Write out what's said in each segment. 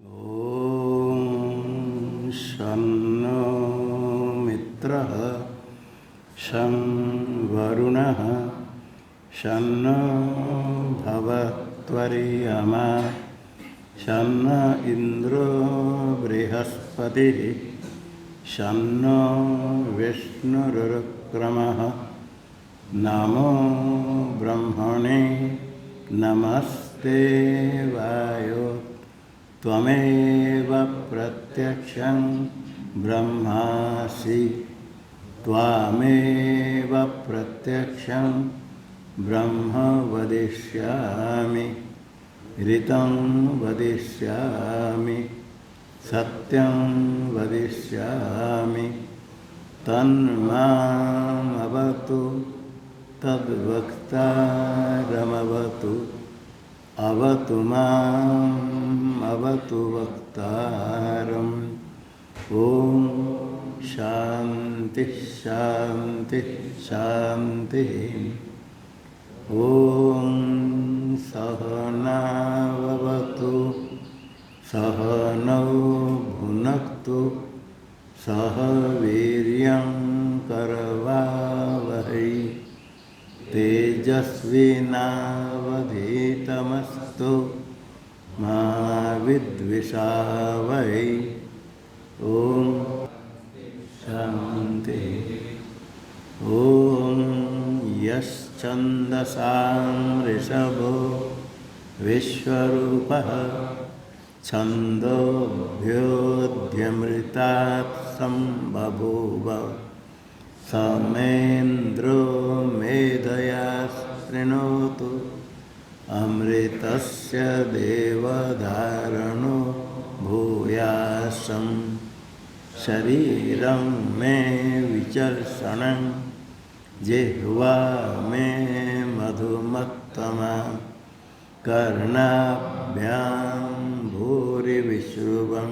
ॐ शन्नो मित्रः शं वरुणः शन्नो भवत्वर्यमा शन्न इन्द्रो बृहस्पतिः शन्नो विष्णुरुक्रमः नमो ब्रह्मणे नमस्ते वायो त्वमेव प्रत्यक्षं ब्रह्मासि त्वामेव प्रत्यक्षं ब्रह्म वदिष्यामि ऋतं वदिष्यामि सत्यं वदिष्यामि तन्मामवतु तद्वक्तारमवतु अवतु माम् अवतु वक्तारम्। ॐ शान्ति शान्ति शान्ति। ॐ सहनाववतु सहनौ भुनक्तु सह वीर्यं करवावहै तेजस्विनावधीतमस्तु मा विद्विषावहै। ॐ शान्ति। ॐ यश्छन्दसां ऋषभो विश्वरूपः छन्दोभ्योऽध्यमृतात् सम्बभूव समेन्द्रो मेधया शृणोतु अमृतस्य देवधारणो भूयासं शरीरं मे विचर्षणं जिह्वा मे मधुमत्तमा कर्णाभ्यां भूरिविश्रुवं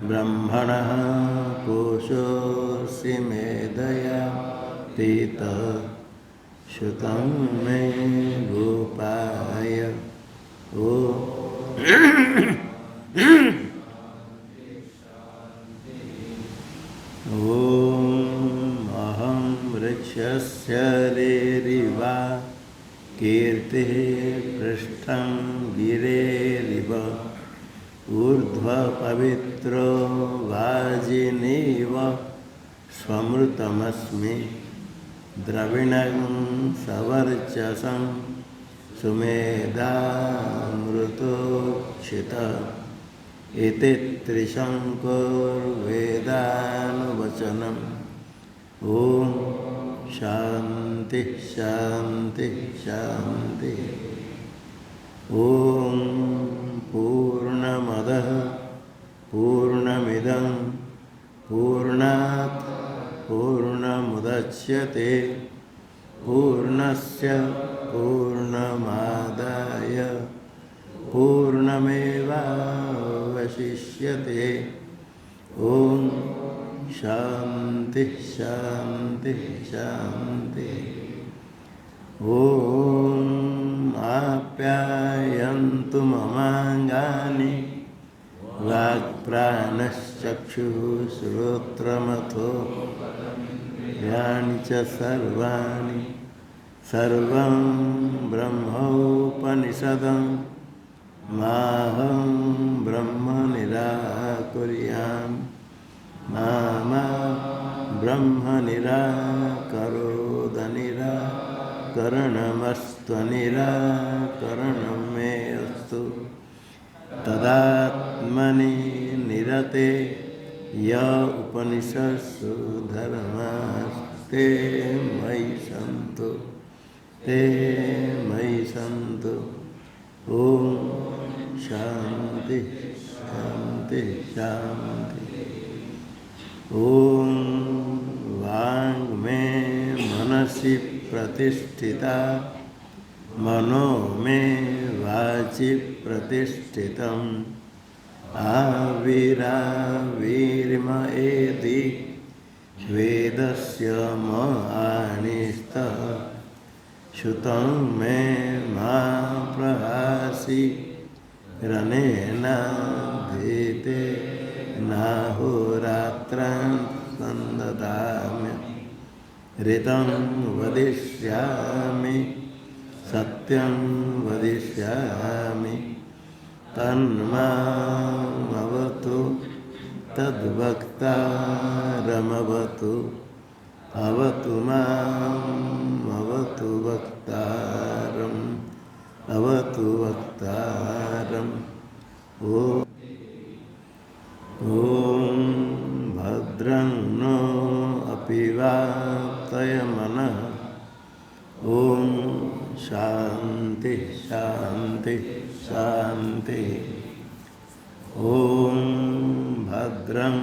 ब्रह्मणः कोशोऽसि मेधया पीतः श्रुतं मे गोपाय। ॐ अहं वृक्षस्य रेरिवा कीर्तिः पृष्ठं गिरेरिव ऊर्ध्वपवित्रो वाजिनीव स्वमृतमस्मि द्रविणं सवर्चसं सुमेधामृतोक्षितः इति त्रिशङ्कुर्वेदानुवचनम्। ॐ शान्ति शान्ति शान्ति। ॐ पूर्णमदः पूर्णमिदं पूर्णात् पूर्णमुदच्यते पूर्णस्य पूर्णमादाय पूर्णमेवावशिष्यते। ॐ शान्ति शान्ति शान्ति। ॐ आप्यायन्तु ममाङ्गानि वाक्प्राणश्चक्षुः श्रोत्रमथो यानि च सर्वाणि सर्वं ब्रह्मोपनिषदं माहं ब्रह्म निराकुर्याम् मा ब्रह्म निराकरोद निराकरणमस्त्वनिराकरणं मे अस्तु। तदात्मनि निरते य उपनिषत्सु धर्मास्ते मयि सन्तु ते मयि सन्तु। ॐ शान्ति शान्ति शान्ति। ॐ वाङ्मे मनसि प्रतिष्ठिता मनो मे वाचि प्रतिष्ठितम् आविराविर्मयेति वेदस्य महानिस्तः श्रुतं मे मा प्रहासि रनेन ते नाहोरात्रां संददाम्य ऋतं वदिष्यामि सत्यं वदिष्यामि तन्मामवतु तद्वक्तारमवतु अवतु माम् अवतु वक्तारम् अवतु वक्तारम् ॐ भद्रं नो अपि वातयमनः ॐ शान्ति शान्ति शान्ति ॐ भद्रं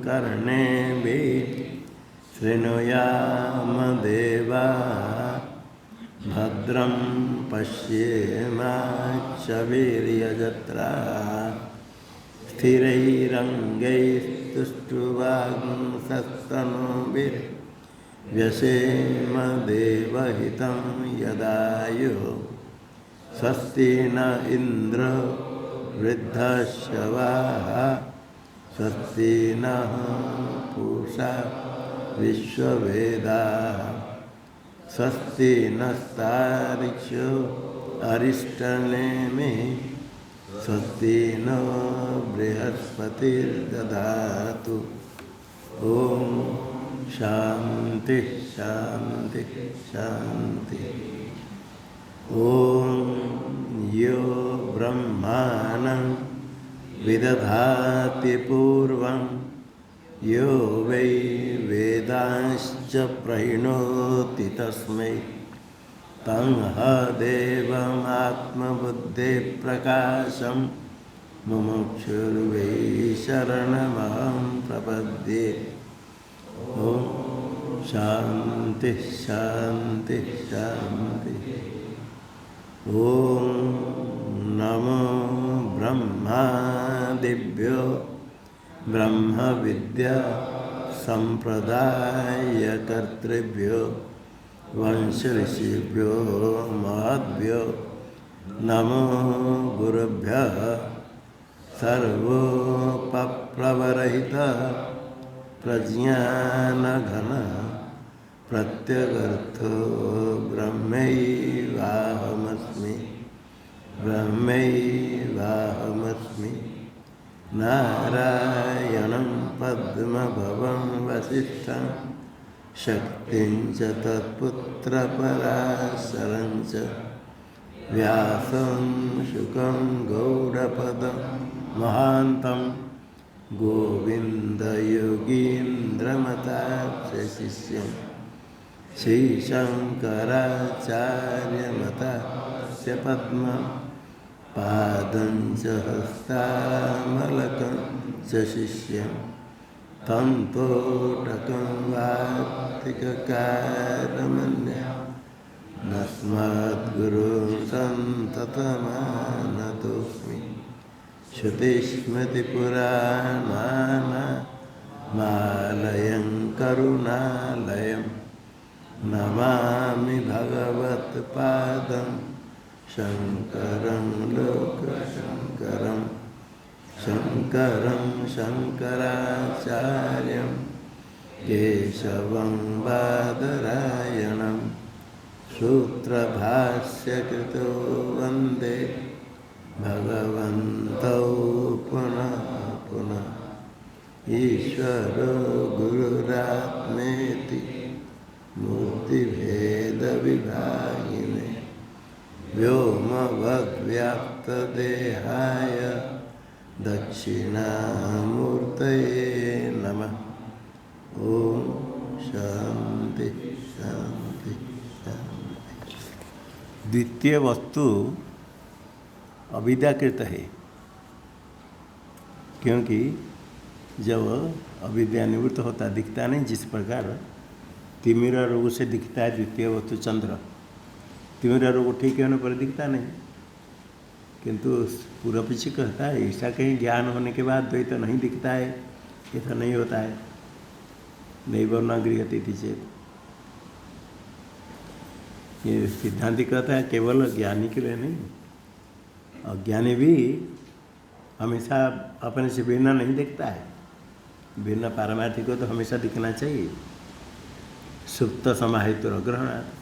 कर्णेभिः शृणुयाम देवाः भद्रं पश्येमाक्षवीर्यजत्राः स्थिरैरङ्गैस्तुष्टुवांसस्तनूभिर्व्यसेम देवहितं यदायुः स्वस्ति न इन्द्रो वृद्धश्रवाः स्वस्ति नः पूषा विश्ववेदाः स्वस्ति नस्तार्क्ष्यो अरिष्टनेमि स्वस्ति नो बृहस्पतिर्दधातु ॐ शान्ति शान्ति शान्ति ॐ यो ब्रह्माणं विदधाति पूर्वं यो वै वेदांश्च प्रणोति तस्मै तं देवमात्मबुद्धिप्रकाशं मुमुक्षुर्वै शरणमहं प्रपद्ये ॐ शान्ति शान्ति शान्ति ॐ नमो ब्रह्मादिभ्यो ब्रह्मविद्या संप्रदायकर्तृभ्यो वंशऋषिभ्यो महद्भ्यो नमो गुरुभ्यः सर्वोपप्लवरहितः प्रज्ञानघन प्रत्यगर्थो ब्रह्मैवाहमस्मि ब्रह्मैवाहमस्मि नारायणं पद्मभवं वसिष्ठं शक्तिं च तत्पुत्रपराशरं च व्यासं शुकं गौडपदं महान्तं गोविन्दयोगीन्द्रमतास्य श्रीशङ्कराचार्यमतास्य पद्मं पादं च हस्तामलकं च शिष्यं तं तोटकं वार्तिककारमन्यं नस्मद्गुरुं सन्ततमानतोऽस्मि श्रुतिस्मृतिपुराणानामालयं करुणालयं नमामि भगवत्पादं शङ्करं लोकशङ्करं शङ्करं शङ्कराचार्यं केशवं बादरायणं सूत्रभाष्यकृतो वन्दे भगवन्तौ पुनः पुनः ईश्वरो गुरुरात्मेति मूर्तिभेदविभागिने व्योमवद्व्याप्तदेहाय दक्षिणामूर्तये नमः। ओम शांति शांति शांति। द्वितीय वस्तु अविद्याकृत है, क्योंकि जब अविद्या निवृत्त होता दिखता नहीं, जिस प्रकार तिमिर रोग से दिखता है द्वितीय वस्तु चंद्र, तिमिर रोग ठीक होने पर दिखता नहीं, किंतु पूरा पीछे कहता है ऐसा कहीं ज्ञान होने के बाद द्वैत नहीं दिखता है, ऐसा नहीं होता है। नैव न गृह्यते इति चेत्, ये सिद्धांति कहता है केवल ज्ञानी के लिए नहीं, अज्ञानी भी हमेशा अपने से भिन्न नहीं दिखता है। भिन्न पारमार्थिक को तो हमेशा दिखना चाहिए। सुप्त समाहित ग्रहणात्,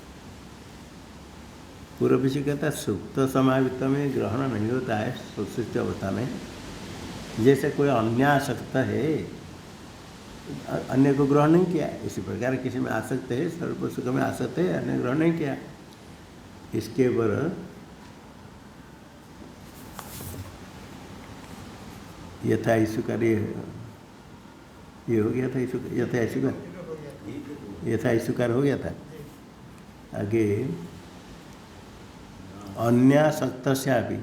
पूर्व विषय कहता है सुप्त समाहित में ग्रहण नहीं होता है सुषुप्त अवस्था में। जैसे कोई अन्य आसक्त है, अन्य को ग्रहण नहीं किया, इसी प्रकार किसी में आसक्त है, सर्व सुख में आसक्त है, अन्य ग्रहण नहीं किया। इसके ऊपर यथा ईश्वर ये हो गया था, यथा ईश्वर हो गया था। आगे अन्यासक्त से भी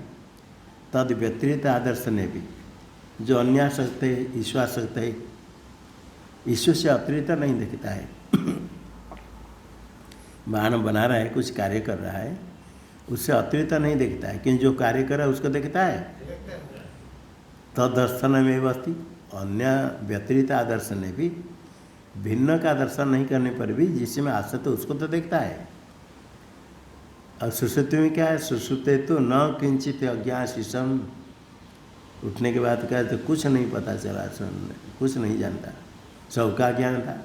तद व्यतिरिक्त आदर्शन है भी, जो अन्यासक्त है, ईश्वरासक्त है, ईश्वर से अतिरिक्त नहीं दिखता है। बाण बना रहा है, कुछ कार्य कर रहा है, उससे अतिरिक्त नहीं दिखता है, किंतु जो कार्य कर रहा है उसको दिखता है। तदर्शन में अस्ति, अन्य व्यतिरिक्त आदर्शन में भी, भिन्न का दर्शन नहीं करने पर भी जिसमें आसक्त है उसको तो देखता है। और सुषुप्ति में क्या है? सुषुप्ते तो न किंचित अज्ञान शीशम, उठने के बाद क्या तो कुछ नहीं पता चला, कुछ नहीं जानता, सबका ज्ञान था।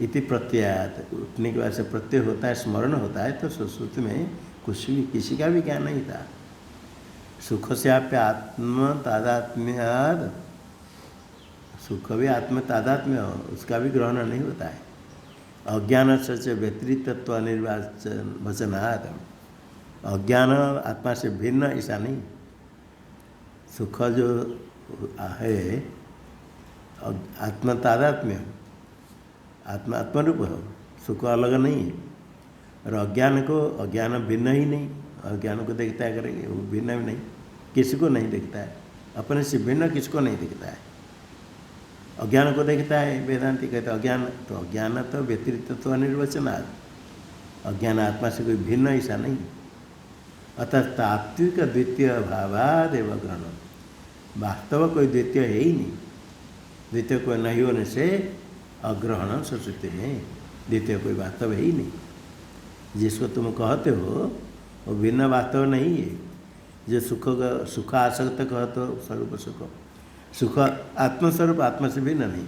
इति प्रत्ययात, उठने के बाद से प्रत्यय होता है, स्मरण होता है, तो सुषुप्ति में कुछ भी किसी का भी ज्ञान नहीं था। सुख से आप आत्म तादात्म्याद, सुख भी आत्म तादात्म्य हो, उसका भी ग्रहण नहीं होता है। अज्ञान से व्यतिरिक्तत्व निर्वाचनात्, अज्ञान आत्मा से भिन्न ऐसा नहीं। सुख जो है आत्म तादात्म्य, आत्मा आत्मरूप हो, सुख अलग नहीं है। और अज्ञान भिन्न ही नहीं, अज्ञान को देखता है करेंगे, वो भिन्न भी नहीं, किसी को नहीं देखता है, अपने से भिन्न किसको नहीं दिखता है। अज्ञान को देखता है, वेदांति कहते हैं अज्ञान, तो अज्ञान तो व्यतिरिक्त तो अनिर्वचनात्, अज्ञान आत्मा से कोई भिन्न ऐसा नहीं। अतः तात्विक द्वितीय भावादेव ग्रहण, वास्तव कोई द्वितीय है ही नहीं। द्वितीय कोई नहीं होने से अग्रहण सुषुप्ति में, द्वितीय कोई वास्तव है ही नहीं। जिसको तुम कहते हो वो भिन्न वास्तव नहीं है। जो सुख आसक्त कहते हो स्वरूप सुख, सुख आत्मस्वरूप आत्मा से भिन्न नहीं।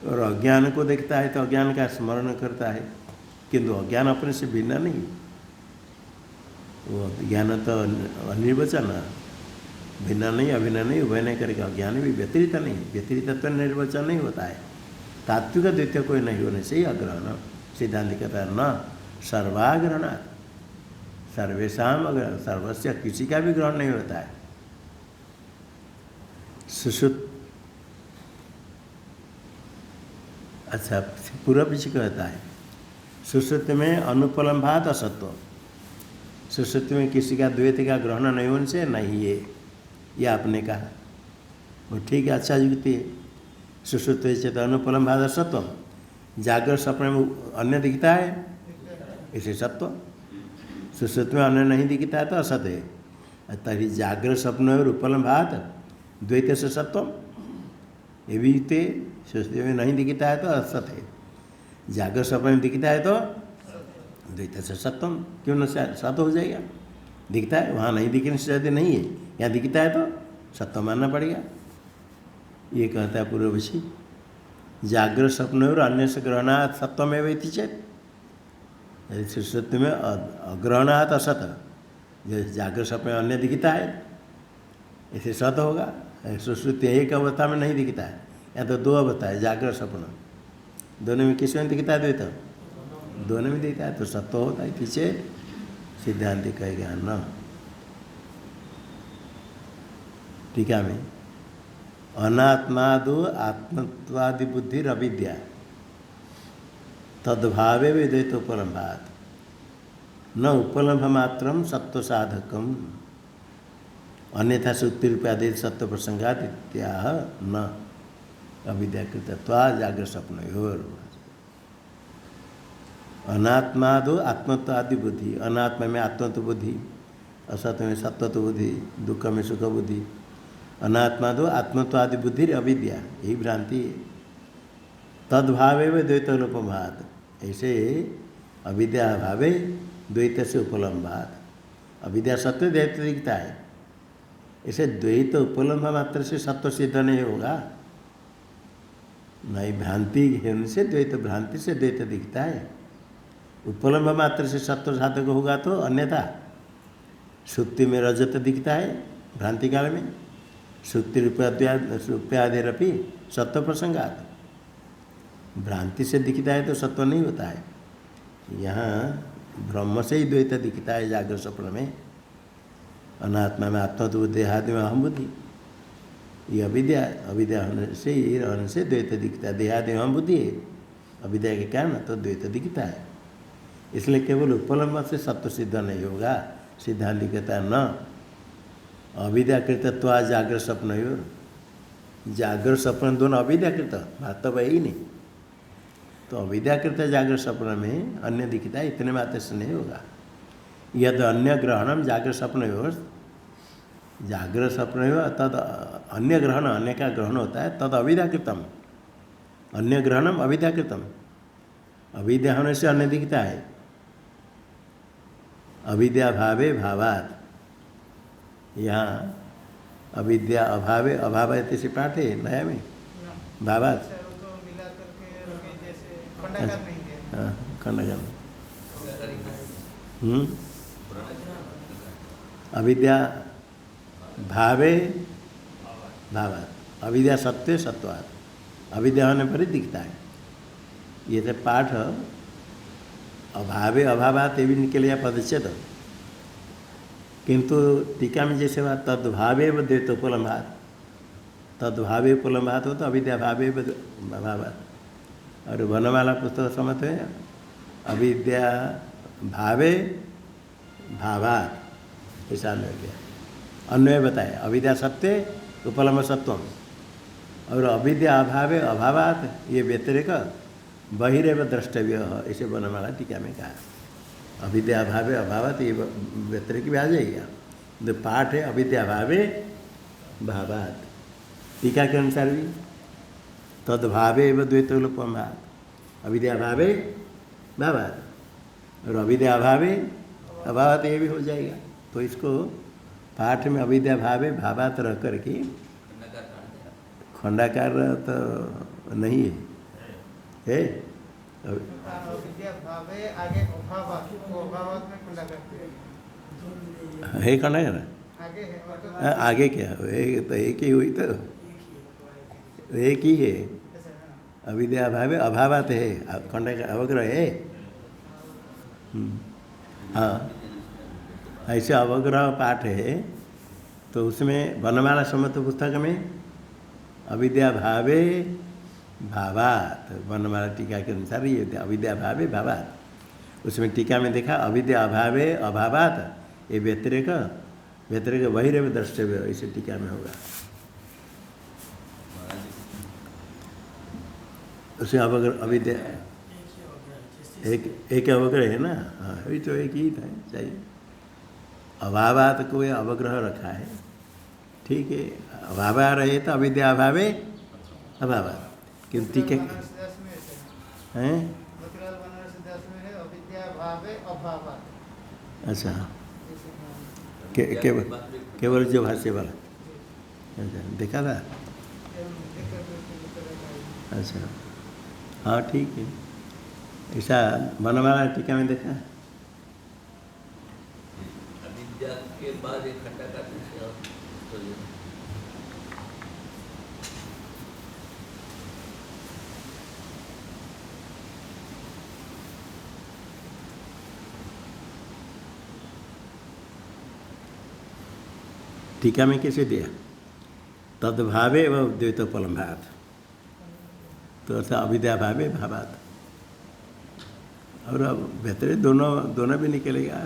और अज्ञान को देखता है तो अज्ञान का स्मरण करता है, किंतु अज्ञान अपने से भिन्न नहीं। वो ज्ञान तो अनिर्वचन, भिन्न नहीं, अभिन्न नहीं, उभय नहीं करेगा। अज्ञान भी व्यतिरिक्त नहीं, व्यतिरिक्त तो निर्वचन नहीं होता है। तात्विक द्वितीय कोई नहीं होने से ही अग्रहण। सिद्धांत कहता है न सर्वाग्रहणात्, सर्वेशम अग्रहण, सर्वस्य किसी का भी ग्रहण नहीं होता है। सुषुप्त, अच्छा पूर्व पीछे कहता है सुषुप्ति में अनुपलम्भात असत्व, सुषुप्ति में किसी का द्वैत का ग्रहण नहीं होने से नहीं है, ये आपने कहा वो ठीक है, अच्छा युक्ति है। सुषुप्ति से तो अनुपलम्भात असत्व, जागृत सपने में अन्य दिखता है, इसे सत्व। सुषुप्ति में अन्य नहीं दिखता है तो असत है। तभी जागृत स्वप्न और उपलम्भात द्वैत से सत्वम, ये भी युक्ति। सुषुप्ति में नहीं दिखता है तो असत है, जागृत स्वप्न में दिखता है तो द्वैत से सत्वम, क्यों न सत हो जाएगा। दिखता है वहाँ नहीं दिखने से यदि नहीं है, यहाँ दिखता है तो सत्व मानना पड़ेगा। ये कहता है पूर्वपक्षी, जागृत स्वप्न और अन्य से ग्रहणात् सत्वमेव इति चेत्, यदि सुषुप्ति में अग्रहणात् असत, जैसे जागृत स्वप्न में अन्य दिखता है इसे सत होगा। सुषुप्ति एक अवस्था में नहीं दिखता है, या तो दो अवस्था है, जागृत स्वप्न, दोनों में किस में दिखता है द्वैत, दोनों में दिखता है तो सत्व होता है। पीछे सिद्धांत कहेगा न। टीका में अनात्मादो आत्मत्वादि बुद्धि अविद्या तद्भावे वेदित उपलम्भात न उपलम्भ मात्रम सत्व साधकम अन्यथा सुक्तिरूपादि सत्व प्रसंगात इत्याह न अविद्याकृतत्वा जागृत स्वप्नयोर। अनात्मादो आत्मत्वादि बुद्धि, अनात्मा में आत्मत्व बुद्धि, असत में सत्वत्व बुद्धि, दुख में सुख बुद्धि। अनात्मादो आत्मत्वादि बुद्धि अविद्या, यही भ्रांति है। तद्भावे व द्वैतोपलम्भात, ऐसे अविद्या भावे द्वैत से उपलम्भात। अविद्या सत्य द्वैत दिखता है, इसे द्वैत उपलम्ब मात्र से सत्व सिद्ध नहीं होगा। नहीं, भ्रांति होने से द्वैत, भ्रांति से द्वैत दिखता है। उपलम्ब मात्र से सत्व साधक होगा तो अन्यथा सुक्ति में रजत दिखता है भ्रांति काल में, सुक्ति रूपयादिरपि सत्व प्रसंगात, भ्रांति से दिखता है तो सत्व नहीं होता है। यहाँ ब्रह्म से ही द्वैत दिखता है जागृत स्वप्न में, अनात्मा में आत्मा तो देहादि में अहम बुद्धि, ये अविद्या, अविद्या होने से ही रहने से द्वैत दिखता है। देहादि में अहम बुद्धि है, अविद्या के कारण तो द्वैत दिखता है। इसलिए केवल उपलम्ब से सत्व सिद्ध नहीं होगा। सिद्धांत कहता है न अविद्याकृतत्वा जागृत स्वप्न, जागृत स्वप्न दोनों अविद्याकृत, वास्तव है ही नहीं। तो अविद्याकृत जागृत स्वप्न में अन्य दिखता है, इतने मात्र से नहीं होगा। यद अन्य ग्रहणम जागृत स्वप्न, जागृत स्वप्न तद अन्य ग्रहण, अन्य का ग्रहण होता है, तद अविद्याकृतम, अन्य ग्रहणम अविद्याकृतम, अविद्या होने से अन्य दिखता है। अविद्या भावे भावात, यहाँ अविद्या अभावे अभाव से पाठ है नया में भावात, हाँ खंडन, अविद्या भावे भावात, अविद्या सत्य सत्वात, अविद्या होने पर ही दिखता है। ये तो पाठ अभावे अभावात ये भी निकलेगा पदच्छेद, किंतु टीका में जैसे बात तद्भावे द्वैतोपलम्भात, तद्भावे उपलम्भात हो तो अविद्या भावे भावात। और वनमाला पुस्तक समझते हैं अविद्या भावे भावात, ऐसा अन्वय किया। अन्वय बताए अविद्या सत्य उपलम्ब सत्वम, और अविद्या अभावे अभावात ये व्यतिरेक बहिरेव द्रष्टव्य, ऐसे वनमाला टीका में कहा। अविद्या अभावे अभावात ये व्यतिरेक भी आ जाएगा। जो पाठ है अविद्या भावे भावात, टीका के अनुसार भी तद्भावे एवं द्वैतोपलम्भात, अविद्या भावे भावात, और अविद्या भावे अभावात ये भी हो जाएगा। तो इसको पाठ में अविद्या भावे भावात रह करके खंडाकार तो नहीं है, है खंडाकार आगे क्या तो एक ही हुई, तो एक ही है। अविद्या भावे अभावात है, खंडाकार अवग्रह है। हाँ, ऐसे अवग्रह पाठ है। तो उसमें वनमाला समर्थ पुस्तक में अविद्या भावे भावात, वनमाला टीका के अनुसार ये अविद्या भावे भावात। उसमें टीका में देखा अविद्या अभावे अभावात, ये व्यतिरेक व्यतिरेक बहिरेव द्रष्टव्य, ऐसे टीका में होगा। उसे अवग्रह अविद्या एक अवग्रह है ना, हाँ अभी तो एक ही था चाहिए। अभावात को अवग्रह रखा है, ठीक है। अभावा रहे तो अविद्या अभावे अभावात, किंतु ठीक है अच्छा केवल जो भाष्य वाला अच्छा देखा था, अच्छा हाँ ठीक है। ऐसा वनमाला टीका में देखा अविद्या के बाद एक खंडा का टीका में कैसे दिया तद्भावे व द्वैतोपलम्भात, तो ऐसा अविद्या भावे भावात, और अब बेहतर दोनों भी निकलेगा।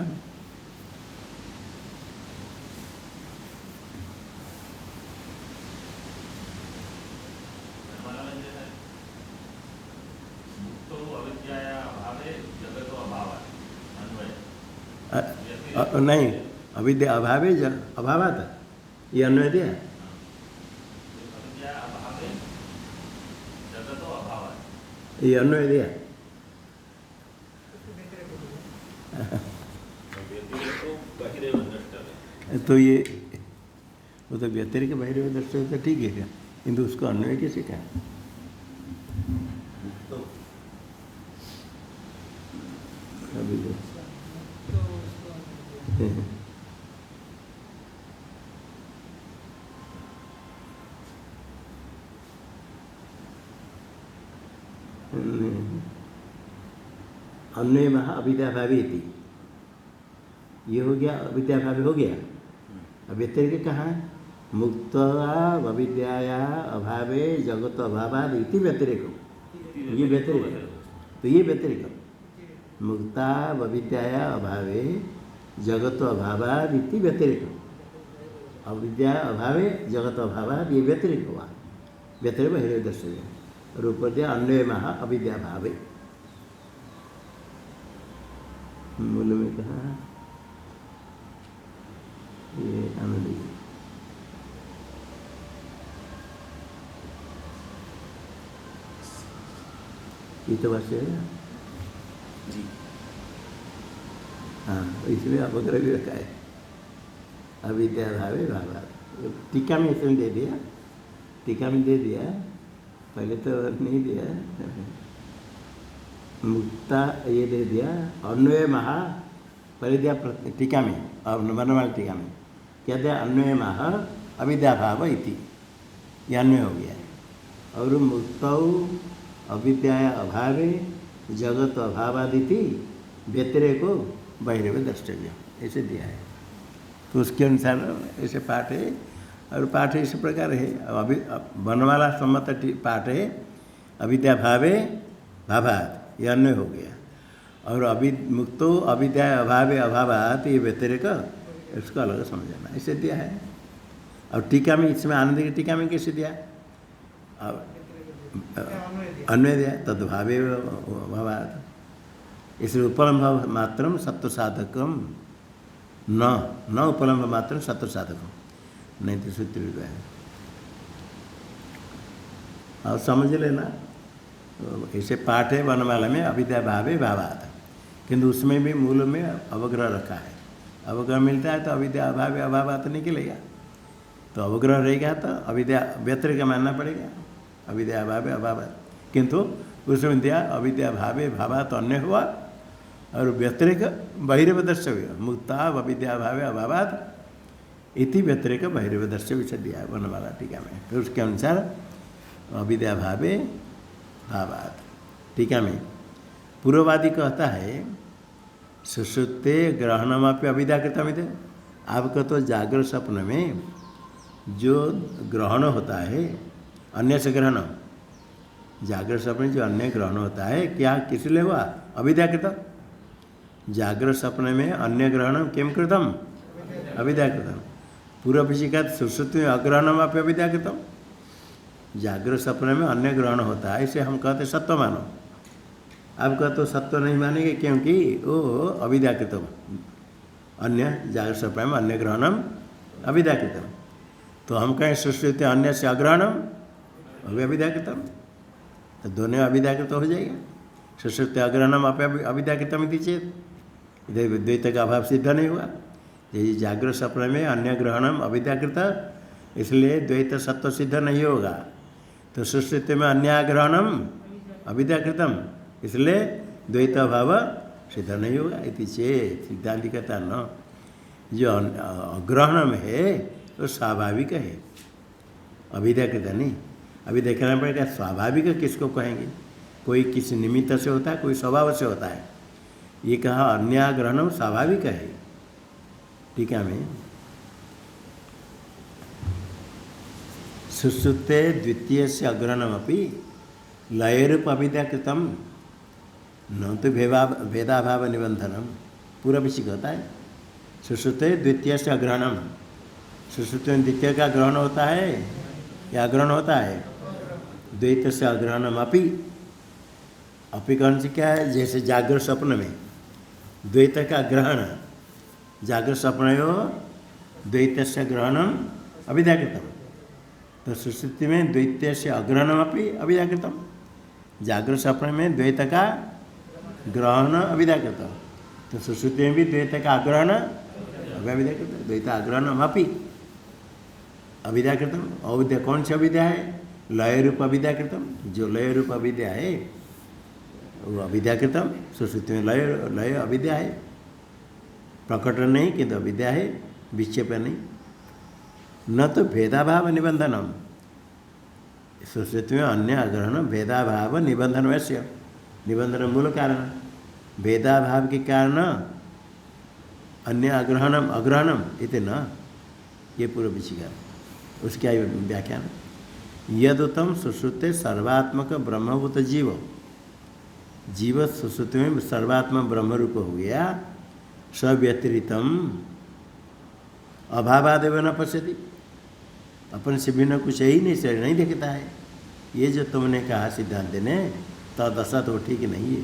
नहीं अविद्या अभावे अभावात ये अन्वय दिया, ये अन्वय दिया। तो ये वो तो व्यतिरिक बाहिर दर्शक तो ठीक है क्या, किंतु उसको अन्वय कैसे क्या? तो अभी अन्वय महा अविद्याभावी थी, ये हो गया, अविद्याभावी हो गया। अब व्यतिरिक कहाँ है? मुक्त अविद्याया अभावे जगत अभावाद इति व्यतिरिक, ये व्यतिरिक, तो ये व्यतिरिक मुक्ता अविद्याया अभावे जगत अभावाद इति व्यतिरिक, अविद्या अभावे जगत अभावाद ये व्यतिरिक हुआ, व्यतिरिक हृदय दर्शय और ऊपर दिया अन्वय महा अविद्या भावे। मूल में कहा ये आनंद ये तो वर्ष है जी, हाँ, इसमें अपग्रह भी रखा है अविद्या भावे भावा। टीका में इसमें दे दिया, टीका में दे दिया, पहले तो नहीं दिया। मुक्ता ये दे दिया, अन्वय महा पहले दिया टीका में, अब वर्णमाला टीका में क्या दिया? अन्वय महा अविद्या भाव इति, ये अन्वय हो गया। और मुक्त अविद्या अभावे जगत अभावादिति व्यतिरेको बहिर्वे द्रष्टव्य, ऐसे दिया है। तो उसके अनुसार ऐसे पाठ है, और पाठ इस प्रकार है। अभी बनवाला सम्मत पाठ है अविद्या भावे भावात, ये अन्वय हो गया। और अभी मुक्तो अविद्या अभावे अभावात ये व्यतिरेक, इसको अलग समझना, ऐसे दिया है। और टीका में इसमें आनंद की टीका में कैसे दिया? अब अन्वय दिया तद्भावे भावात, इसलिए उपलम्भ मात्रम सत्व साधकम न उपलम्भ मात्रम सत्व साधकम, नहीं तो सूत्र है। और समझ लेना, ऐसे पाठ है वर्णमाला में अविद्या भावे भावात, किंतु उसमें भी मूल में अवग्रह रखा है। अवग्रह मिलता है तो अविद्या अभावे अभावात निकलेगा, तो अवग्रह रहेगा तो अविद्या व्यतिरिक मानना पड़ेगा, अविद्या अभावे अभावात। किंतु उसमें दिया अविद्या भावे भावात अन्य हुआ, और व्यतिरिक बहिर्व दर्शव्य मुक्ता अविद्या भावे अभावात इति व्यतिरिक बहिर्व दर्शव्य से दिया वर्णमाला टीका में। फिर उसके अनुसार अविद्या भावे भावात टीका में पूर्ववादी कहता है सुषुप्ते ग्रहणमापि अविद्याकृतम थे। आपका तो जागृत स्वप्न में जो ग्रहण होता है, अन्य से ग्रहण, जागृत स्वप्न में जो अन्य ग्रहण होता है क्या किस लिए हुआ? अविद्याकृत। जागृत स्वप्न में अन्य ग्रहण किम कृतम? अविद्याकृतम। पूर्व का सुषुप्ति में अग्रहणमापि अविद्याकृतम। जागृत स्वप्न में अन्य ग्रहण होता है, इसे हम कहते सत्व मानो। आपका तो सत्व नहीं मानेंगे क्योंकि वो अविद्याकृतम, अन्य जागृत स्वप्न में अन्य ग्रहणम अविद्याकृतम। तो हम कहें सुश्रुति अन्य से अग्रहणम अविद्याकृतम, तो दोनों अविद्याकृत हो जाएगा। सुश्रुति अग्रहणम अविद्याकृतम इति चेत इधर द्वैत का अभाव सिद्ध नहीं हुआ। यदि जागृत स्वप्न में अन्य ग्रहणम अविद्याकृत, इसलिए द्वैत सत्व सिद्ध नहीं होगा। तो सुश्रुति में अन्य ग्रहणम अविद्याकृतम, इसलिए द्वैत अभाव सिद्ध नहीं होगा। इति चेत सिद्धांत कहता न, जो अग्रहण में है वो स्वाभाविक है, अविद्याकृत नहीं। अभी देखना पड़ेगा स्वाभाविक किसको कहेंगे, कोई किसी निमित्त से होता है, कोई स्वभाव से होता है। ये कहा अन्य ग्रहण स्वाभाविक है। टीका में सुश्रुते द्वितीय से अग्रहणमपि लयरूप अविद्याकृतम न तो भेदाभाव निबंधनम। पूरा विषय कहता है सुश्रुते द्वितीय से अग्रहणम, सुश्रुति में द्वितीय का ग्रहण होता है या अग्रहण होता है? द्वैत से अग्रहणम अपि, अपि कौन से क्या है? जैसे जागृत स्वप्न में द्वैत का ग्रहण, जागृत स्वप्न द्वैत से ग्रहणम अविद्याकृतम, तो सुश्रुति में द्वैत से अग्रहणम अपि अविद्याकृतम। जागृत स्वप्न में द्वैत का ग्रहण अविद्याकृतम, तो सुश्रुति में भी द्वैत का अग्रहण अविद्याकृत, द्वैत अग्रहणम अपि अविद्याकृतम। अविद्या कौन सी अविद्या है? लय रूप अविद्याकृतम। जो लय रूप अविद्या है वो अविद्याकृतम। सुश्रुति में लय लय अविद्या है, प्रकट नहीं किंतु अविद्या है, विक्षेप नहीं। न तो भेदाभाव निबंधनम, सुश्रुति में अन्य अग्रहण भेदाभाव निबंधन वैश्य, निबंधन मूल कारण, भेदाभाव के कारण अन्य अग्रहणम अग्रहणम इति न, ये पूर्व विचिका उसका व्याख्यान। यदुतम सुश्रुते सर्वात्मक ब्रह्मभूत जीव, जीव सुश्रुति में सर्वात्मक ब्रह्मरूप हो गया, सव्यतिरितम अभावादेव न पश्यति, अपन से भिन्न कुछ ही नहीं देखता है। ये जो तुमने कहा सिद्धांत ने तदशा तो ठीक नहीं है,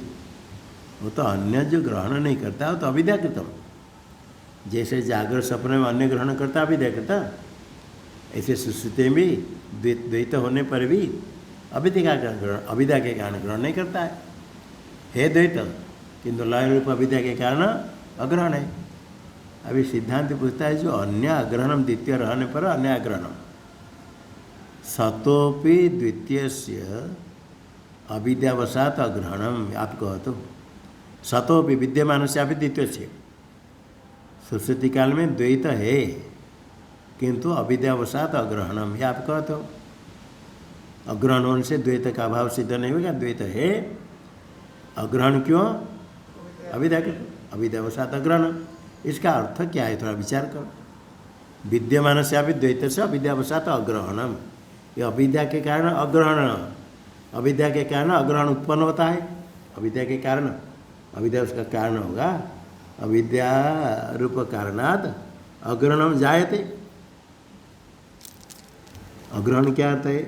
वो तो अन्य जो ग्रहण नहीं करता वो तो अविद्याकृतम। जैसे जागृत सपने में अन्य ग्रहण करता अविद्याकृता, ऐसे सुश्रुति में भी द्वैत होने पर भी अविद्या के कारण ग्रहण नहीं करता है द्वैत, किंतु लय रूप अविद्या के कारण अग्रहण है। अभी सिद्धांत पूछता है जो अन्य अग्रहणम द्वितीय रहने पर अन्य अग्रहणम सतोपि द्वितीय से अविद्यावशात अग्रहणम, आप कहो तो सतोपि विद्यमान से अभी द्वितीय से, सुश्रुति काल में द्वैत है किंतु अविद्यावशात अग्रहणम, ये आप कहो तो अग्रहण होने से द्वैत का अभाव सिद्ध नहीं होगा। द्वैत है, अग्रहण क्यों? अविद्यावशात अग्रहण। इसका अर्थ क्या है? थोड़ा विचार करो। विद्यमान से अभी द्वैत से अविद्यावशात अग्रहणम, ये अविद्या के कारण अग्रहण, अविद्या के कारण अग्रहण उत्पन्न होता है। अविद्या के कारण, अविद्या उसका कारण होगा, अविद्या रूप कारणात् अग्रहणम जायते। अग्रहण क्या अर्थ है?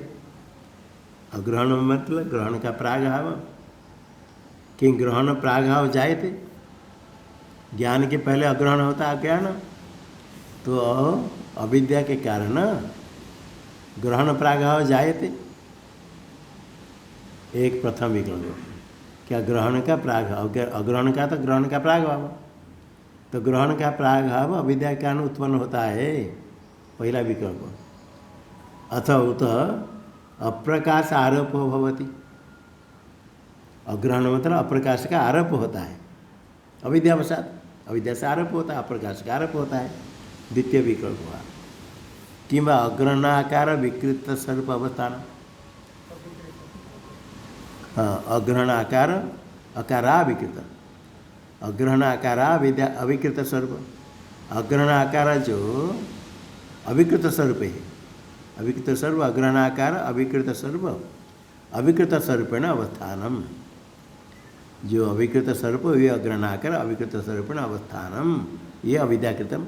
अग्रहण मतलब ग्रहण का प्रागभाव, कि ग्रहण प्रागभाव जायते, ज्ञान के पहले अग्रहण होता है ज्ञान, तो अविद्या के कारण ग्रहण प्रागभाव जायते। एक प्रथम विकल्प, क्या ग्रहण का प्रागभाव, अग्रहण का तो ग्रहण का प्रागभाव, तो ग्रहण का प्रागभाव अविद्या के कारण उत्पन्न होता है, पहला विकल्प। अथवा उत अप्रकाश आरोप भवति, अग्रहण मतलब अप्रकाश का आरोप होता है, अविद्यावशात, अविद्या से आरोप होता है, अप्रकाश का आरोप होता है, द्वितीय विकल्प हुआ। किंवा अग्रहणाकार विकृत स्वरूप अवस्थान, हाँ अग्रहण आकार अकारा विकृत, अग्रहण आकारा विद्या अविकृत स्वरूप, अग्रहण आकार जो अविकृत स्वरूप है, अविकृत स्वरूप अग्रहण आकार अविकृत स्वरूप, अविकृत स्वरूपेण अवस्थानम, जो अविकृत स्वरूप ये अग्रहण आकार अविकृत स्वरूपेण अवस्थानम, ये अविद्याकृतम।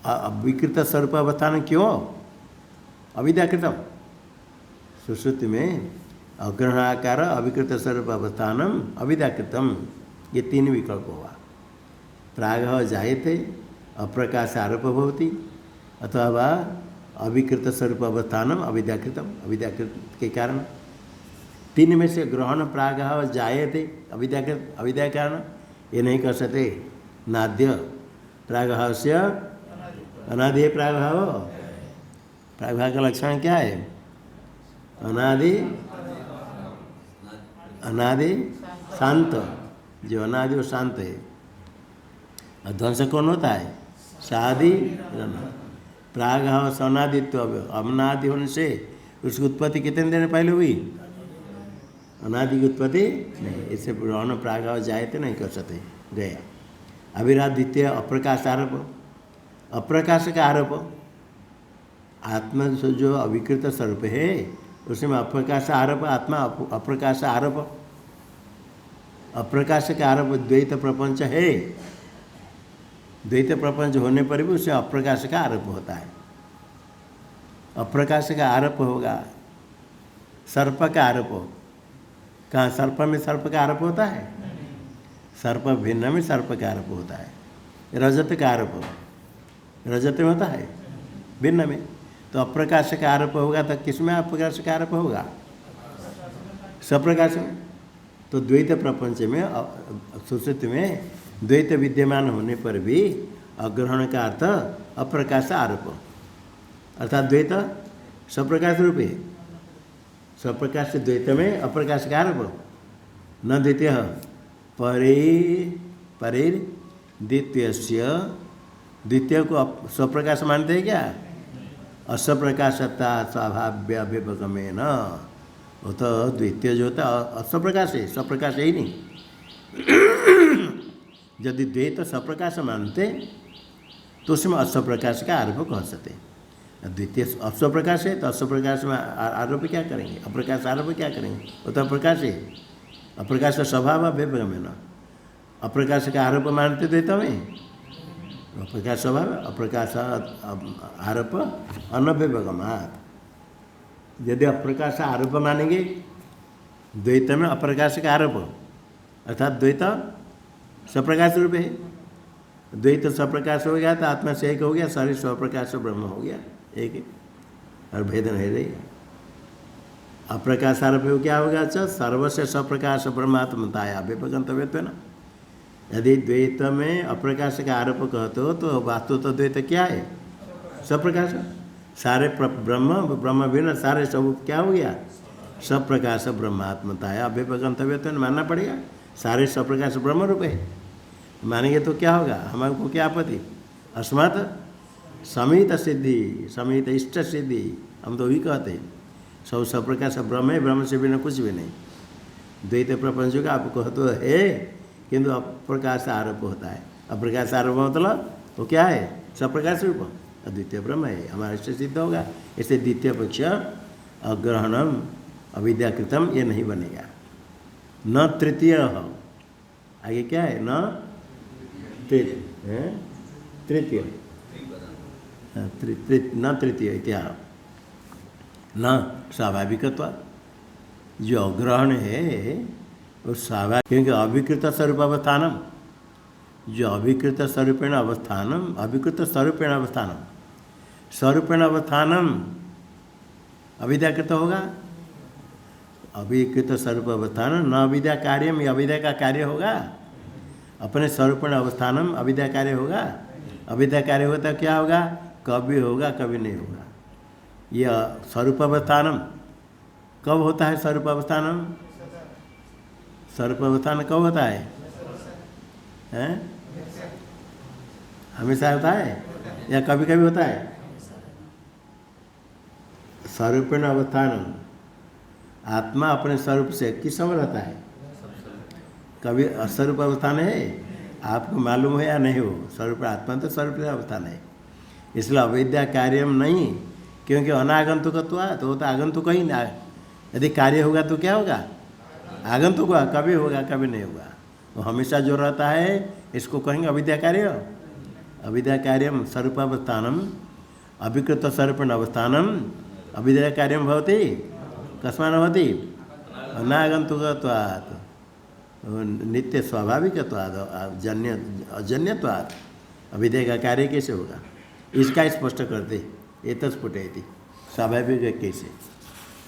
अविकृत स्वरूप अवस्थान क्यों? अविद्याकृतम। सुश्रुति में अग्रहणाकार अविकृत स्वरूप अवस्थानम अविद्याकृतम, ये तीन विकल्प हुआ। प्रागः जायते, अप्रकाश आरोप भवति, अथवा अविकृत स्वरूप अवस्थानम अविद्याकृतम, अविद्याकृत के कारण। तीन में से ग्रहण प्रागः जायते अविद्याकृत, अविद्या के कारण, ये नहीं कर सकते। नाद्य प्रागः से अनादि प्रागभाव, प्रागभाव का लक्षण क्या है? अनादि, अनादि शांत, जो अनादि वो शांत है। ध्वंस कौन होता है? सादि प्रागभाव से अनादित्व, अनादि होने से उसकी उत्पत्ति कितने दिन पहले हुई? अनादि की उत्पत्ति नहीं, इससे ग्रहण प्रागभाव जायते नहीं कर सकते, गया। अविराध द्वितीय अप्रकाश आरोप, अप्रकाश का आरोप, आत्मा जो अविकृत स्वरूप है उसमें अप्रकाश आरोप, आत्मा अप्रकाश आरोप, अप्रकाश का आरोप द्वैत प्रपंच है, द्वैत प्रपंच होने पर भी उसमें अप्रकाश का आरोप होता है। अप्रकाश का आरोप होगा, सर्प का आरोप, कहाँ सर्प में सर्प का आरोप होता है? सर्प भिन्न में सर्प का आरोप होता है। रजत का आरोप रजत में होता है, भिन्न में, तो अप्रकाश का आरोप होगा, तो किसमें अप्रकाश का आरोप होगा? सप्रकाश में। तो द्वैत प्रपंच में सुश्रुति में द्वैत विद्यमान होने पर भी अग्रहण का अर्थ अप्रकाश आरोप, अर्थात द्वैत स्वप्रकाश रूप है। स्वप्रकाश से द्वैत में अप्रकाश का आरोप न द्वितीय परे परे द्वितीय द्वितीय को स्वप्रकाश मानते हैं क्या? अस्वप्रकाशता स्वाभाव्य अभिभगमेन, वो तो द्वितीय जो होता है अस्वप्रकाश है, स्वप्रकाश है ही नहीं। यदि द्वैत स्वप्रकाश मानते तो उसमें अस्वप्रकाश का आरोप कह सकते। द्वितीय अस्वप्रकाश है तो अस्वप्रकाश में आरोप क्या करेंगे? अप्रकाश आरोप क्या करेंगे? वो तो अप्रकाश है। अप्रकाश का स्वभाव अभिभगमेन, अप्रकाश का आरोप मानते द्वैत में, अप्रकाश स्वभाव अप्रकाश आरोप अनभ्यभगमात्। यदि अप्रकाश आरोप मानेंगे द्वैत में अप्रकाश का आरोप, अर्थात द्वैत स्वप्रकाश रूप है। द्वैत स्वप्रकाश हो गया तो आत्मा से एक हो गया, शरीर स्वप्रकाश ब्रह्म हो गया, एक है और भेद नहीं रहेगा। अप्रकाश आरोप हो क्या होगा? अच्छा, सर्वस्य स्वप्रकाश ब्रह्मात्मताया अभिभगंतव्य ना। यदि द्वैत में अप्रकाश का आरोप कहते हो तो वास्तव तो द्वैत क्या है? स्वप्रकाश। सारे ब्रह्म भिन्न सारे सब क्या हो गया? स्वप्रकाश ब्रह्मात्मताया अभिभगंतव्य मानना पड़ेगा। सारे स्वप्रकाश ब्रह्म रूप है, मानेंगे तो क्या होगा? हमारे को क्या आपत्ति? अस्मात् समित सिद्धि, समित इष्ट सिद्धि, हम तो वही कहते हैं। सब स्वप्रकाश ब्रह्म है, ब्रह्म से बिना कुछ भी नहीं। द्वैत प्रपंच का आपको तो है किंतु अप्रकाश आरोप होता है। अप्रकाश आरोप मतलब वो क्या है? स्वप्रकाश रूप अद्वितीय ब्रह्म है, हमारे से सिद्ध होगा। इससे द्वितीय पक्ष अग्रहणम अविद्याकृतम ये नहीं बनेगा। न तृतीय, आगे क्या है? न तृतीय न तृतीय इत्या न स्वाभाविकत्व। जो अग्रहण है वो स्वाभाविक, क्योंकि अभिकृत स्वरूपावस्थानम, जो अभिकृत स्वरूपेण अवस्थानम, अभिकृत स्वरूपेण अवस्थानम, स्वरूपेण अवस्थानम अविद्याकृत होगा। अभिकृत स्वरूप अवस्थान न अविद्या कार्यम, ये अविद्या का कार्य होगा। अपने स्वरूपेण अवस्थानम अविद्या कार्य होगा। अविद्या कार्य होता क्या होगा? कभी होगा कभी नहीं होगा। यह स्वरूप अवस्थानम कब होता है? स्वरूप अवस्थानम, स्वरूप अवस्थान कब होता है? हैं? हमेशा होता है या कभी कभी होता है? स्वरूपेण अवस्थानम, आत्मा अपने स्वरूप से किस समय रहता है? कभी अस्वरूप अवस्थान है, आपको मालूम है या नहीं हो? स्वरूप आत्मा तो स्वरूप अवस्थान है, इसलिए अविद्या कार्यम नहीं, क्योंकि अनागंतुकत्व तो वो तो आगंतुक ही ना। यदि कार्य होगा तो क्या होगा? आगंतुक होगा, कभी होगा कभी नहीं होगा। वो हमेशा जो रहता है इसको कहेंगे अविद्या कार्य। अविद्या कार्यम स्वरूपावस्थानम अभिकृत स्वरूपेण अवस्थानम अविद्या कार्यम भवति, कस्मान् भवति? अनागंतुकत्वात्, नित्य स्वाभाविकत्वात्, अजन्यत्वात्। अविद्या का कार्य कैसे होगा? इसका स्पष्ट करते एतस्फुटयति, स्वाभाविक है कैसे,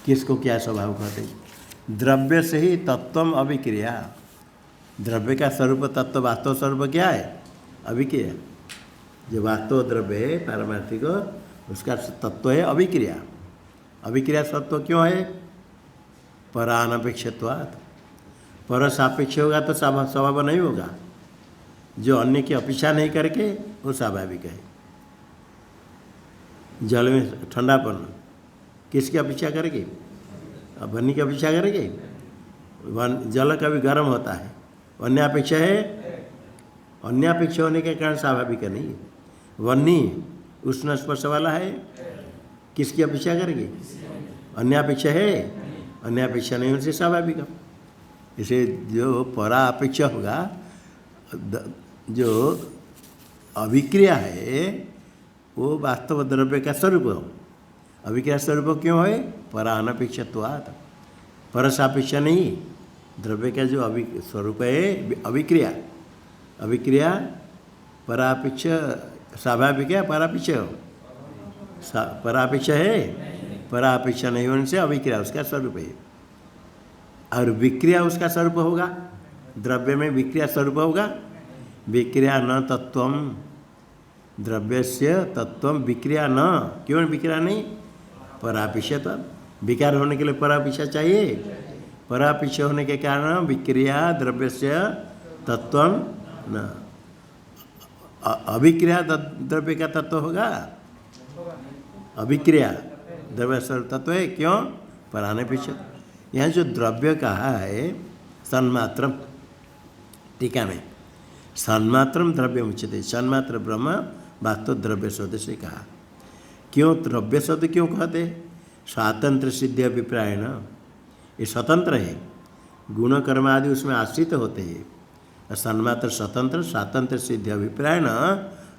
किसको क्या स्वभाव कहते? द्रव्य से ही तत्वम अभिक्रिया। द्रव्य का स्वरूप तत्व वास्तव स्वरूप क्या है? अभिक्रिया। जो वास्तव द्रव्य है पारमार्थिक, उसका तत्व है अभिक्रिया। अभिक्रिया तत्व क्यों है? परानपेक्षत्वात्, पर सापेक्ष होगा तो स्वभाव नहीं होगा। जो अन्य की अपेक्षा नहीं करके वो स्वाभाविक है। जल में ठंडापन किसकी अपेक्षा करेगी? वन्य की अपेक्षा करेगी? जल कभी गर्म होता है, अन्य अपेक्षा है, अन्य अपेक्षा होने के कारण स्वाभाविक नहीं है। वन्य उष्ण स्पर्श वाला है, किसकी अपेक्षा करेगी? अन्य अपेक्षा है, अन्य अपेक्षा नहीं होने से स्वाभाविक है। इसे जो परा अपेक्षा होगा, जो अभिक्रिया है वो वास्तव द्रव्य का स्वरूप हो। अभिक्रिया स्वरूप क्यों है? परा अनपेक्षत्वात्, पर सापेक्षा नहीं। द्रव्य का जो स्वरूप है अभिक्रिया, अभिक्रिया परापेक्ष स्वाभाविक है, परापेक्ष परापेक्ष है, परापेक्षा नहीं होने से अभिक्रिया उसका स्वरूप है। और विक्रिया उसका स्वरूप होगा, द्रव्य में विक्रिया स्वरूप होगा। विक्रिया न तत्वम, द्रव्यस्य तत्व विक्रिया न, क्यों विक्रिया नहीं? परापिष्यत, विकार होने के लिए परापिष्य चाहिए। परापिष्य होने के कारण विक्रिया द्रव्यस्य तत्व न, अभिक्रिया द्रव्य का तत्व होगा? अभिक्रिया द्रव्य तत्व है, क्यों? परापिष्य। यहाँ जो द्रव्य कहा है सन्मात्रम, टीका में सन्मात्रम द्रव्य उच्यते, सन्मात्र ब्रह्म वास्तव द्रव्य शब्द से कहा। क्यों द्रव्य शब्द क्यों कहते? स्वातंत्र सिद्धि अभिप्राय न, ये स्वतंत्र है, गुण कर्म आदि उसमें आश्रित होते हैं। और सन्मात्र स्वतंत्र, स्वातंत्र सिद्धि अभिप्राय न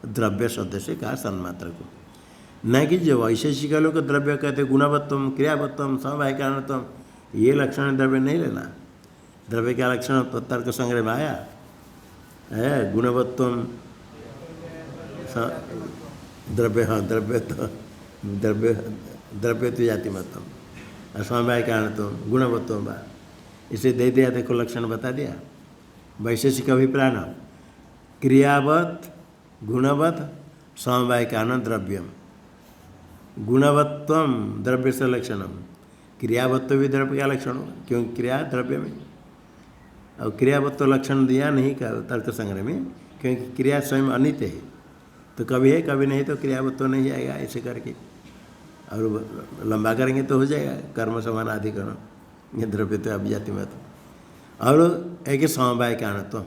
द्रव्य शब्द से कहा सन्मात्र को। न कि जो वैशेषिक लोग द्रव्य कहते गुणवत्तम, क्रियावत्तम, समवाय कारणत्म, ये लक्षण द्रव्य नहीं लेना। द्रव्य का लक्षण तो तर्क संग्रह में आया है, गुणवत्तम द्रव्य, हाँ द्रव्य तो द्रव्य तो जाति मतम, समवाय कारणत्म गुणवत्तम बा, इसे दे दिया, देखो लक्षण बता दिया। वैशेषिक अभिप्राय न, क्रियावत् गुणवत् समवाय कारण द्रव्यम, गुणवत्तम द्रव्य से लक्षणम, क्रियावत्व भी द्रव्य का लक्षण हो, क्योंकि क्रिया द्रव्य में। और क्रियावत्व लक्षण दिया नहीं का तर्क संग्रह में, क्योंकि क्रिया स्वयं अनित्य है, तो कभी है कभी नहीं, तो क्रियावत्व नहीं आएगा ऐसे करके। और लंबा करेंगे तो हो जाएगा कर्म समान अधिकरण, ये द्रव्य तो अभिजाति में। और एक समवाय कारणत्व,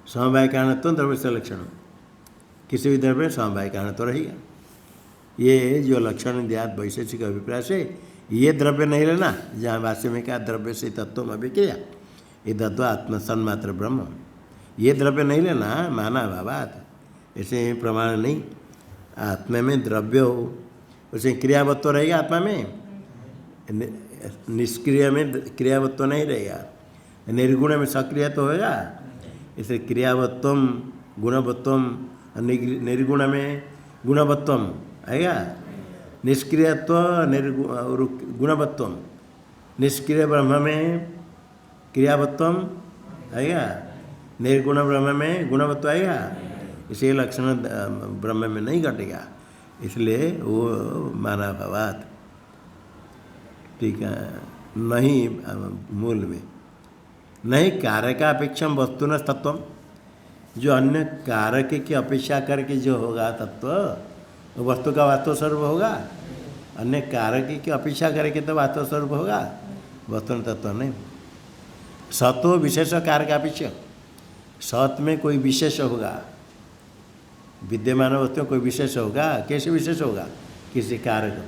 समवाय कारणत्व द्रव्य से लक्षण, किसी भी द्रव्य में समवाय कारणत्व रहेगा। ये जो लक्षण दिया वैशेषिक अभिप्राय से, ये द्रव्य नहीं लेना। जहाँ भाष्य में कहा द्रव्य से तत्व अभिक्रिया, ये तत्व आत्म सन्मात्र ब्रह्म, ये द्रव्य नहीं लेना, माना भावात, ऐसे प्रमाण नहीं। आत्मा में द्रव्य हो, उसे क्रियावत्व रहेगा आत्मा में, निष्क्रिय में क्रियावत्व नहीं रहेगा, निर्गुण में सक्रिय तो होगा। इसे क्रियावत्वम गुणवत्वम, निर्गुण में गुणवत्वम आएगा, निष्क्रियत्व गुणवत्वम, निष्क्रिय ब्रह्म में क्रियावत्वम आएगा, निर्गुण ब्रह्म में गुणवत्व आएगा। इसलिए लक्षण ब्रह्म में नहीं घटेगा, इसलिए वो माना भवात। ठीक है, नहीं मूल में नहीं कारकापेक्षम वस्तुन तत्व, जो अन्य कारक की अपेक्षा करके जो होगा तत्व, वस्तु का वास्तव स्वरूप होगा। अन्य कारक की अपेक्षा करके तो वास्तव स्वरूप होगा, वस्तु तत्व नहीं। सत्व विशेष कारकापेक्ष, सत में कोई विशेष होगा, विद्यमान वस्तु में कोई विशेष होगा। कैसे विशेष होगा? किसी कारक,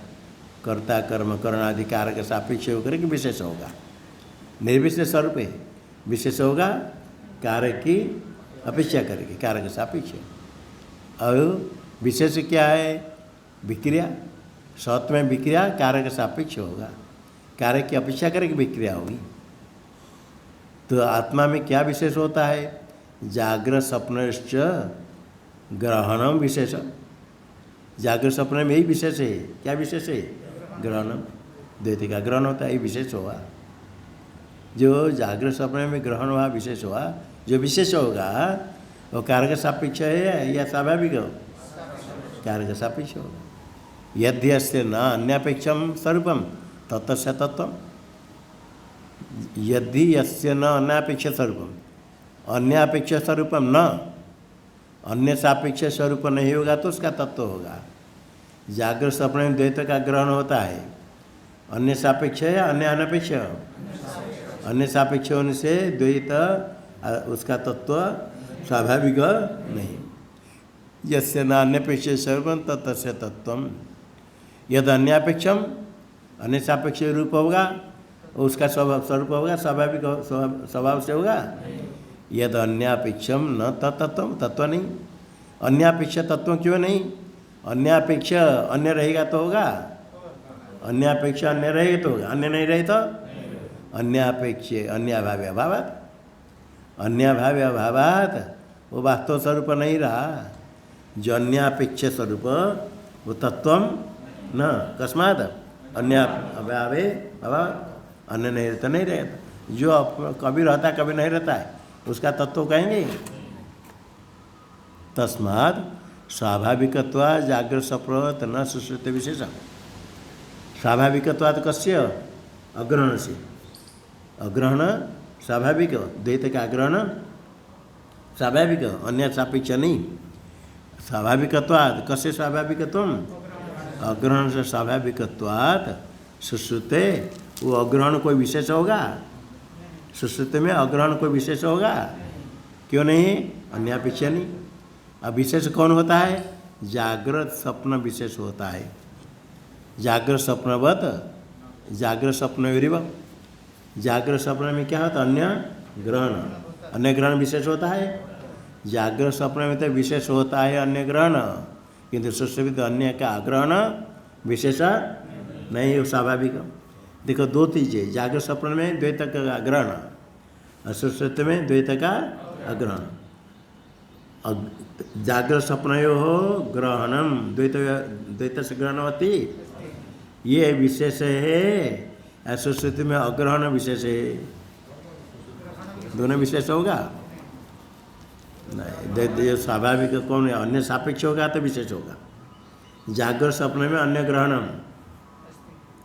कर्ता कर्म करण आदि कारक सापेक्ष होकर के विशेष होगा। निर्विशेष स्वरूप है, विशेष होगा कारक की अपेक्षा करके, कारक सापेक्ष। और विशेष क्या है? विक्रिया। सत में विक्रिया कारक सापेक्ष होगा, कारक की अपेक्षा करके विक्रिया होगी। तो आत्मा में क्या विशेष होता है? जागृत स्वप्नश्च ग्रहणम विशेष। जागृत स्वप्न में यही विशेष है। क्या विशेष है? ग्रहणम, द्वैत का ग्रहण होता है, ये विशेष होगा। जो जागृत स्वप्न में ग्रहण हुआ विशेष हुआ, जो विशेष होगा वो कारक सापेक्ष है या स्वाभाविक हो? कारक सापेक्ष होगा। यदि अस्य न अन्यापेक्षम स्वरूपम तत्स्य तत्व, यदि यस्य न अन्यापेक्ष स्वरूपम, अन्यापेक्ष स्वरूपम न, अन्य सापेक्ष स्वरूप नहीं होगा तो उसका तत्व होगा। जागृत स्वप्न में द्वैत का ग्रहण होता है, अन्य सापेक्ष है या अन्य अनपेक्ष? अन्य सापेक्ष होने से द्वैत उसका तत्व स्वाभाविक नहीं। यस्य न अन्यपेक्ष स्वरूपम तत्स्य तत्वम, यद अन्यापेक्षम, अन्य सापेक्ष रूप होगा उसका स्वरूप होगा, स्वाभाविक स्वभाव से होगा। यद अन्यापेक्षम न तत्व, तत्व नहीं। अन्यापेक्ष तत्व क्यों नहीं? अन्यापेक्ष अन्य रहेगा तो होगा, अन्यापेक्ष अन्य रहे तो होगा, अन्य नहीं रहे तो अन्यापेक्ष अन्याभाव्य अभावात, अन्याभाव्य अभावात वो वास्तव स्वरूप नहीं रहा। जो अन्यापेक्ष स्वरूप वो तत्वम न, कस्मात अन्याभावे अभाव, अन्य नहीं रहता, नहीं रहता। जो कभी रहता है कभी नहीं रहता है, उसका तत्व कहेंगे। तस्मात् स्वाभाविकत्वा जागृत स्वप्न न सुश्रुति विशेष। स्वाभाविकत्वात् कस्य अग्रहण से, अग्रहण स्वाभाविक, द्वैत का अग्रहण स्वाभाविक, अन्य सापेक्ष नहीं। स्वाभाविकत्वात् कस्य स्वाभाविकत्वम, अग्रहण से स्वाभाविकत्वात् सुश्रुते, वो अग्रहण कोई विशेष होगा, सुश्रुति में अग्रहण कोई विशेष होगा, क्यों नहीं, अन्यापेक्षा नहीं। अब विशेष कौन होता है, जागृत स्वप्न विशेष होता है। जागृत स्वप्नवत, जागृत स्वप्न विरिव, जागृत स्वप्न में क्या होता है, अन्य ग्रहण, अन्य ग्रहण विशेष होता है। जागृत स्वप्न में तो विशेष होता है अन्य ग्रहण, किंतु सुश्रुति अन्य का अग्रहण विशेष नहीं हो, स्वाभाविक। देखो दो चीज़ें, जागृत स्वप्न में द्वैत का ग्रहण और सुश्रुति में द्वैत का अग्रहण। जागृत स्वप्नयो हो ग्रहणम द्वैत से ग्रहणवती, ये विशेष है, सुश्रुति में अग्रहण विशेष है, दोनों विशेष होगा नहीं। स्वाभाविक कौन है, अन्य सापेक्ष होगा तो विशेष होगा। जागृत स्वप्न में अन्य ग्रहणम,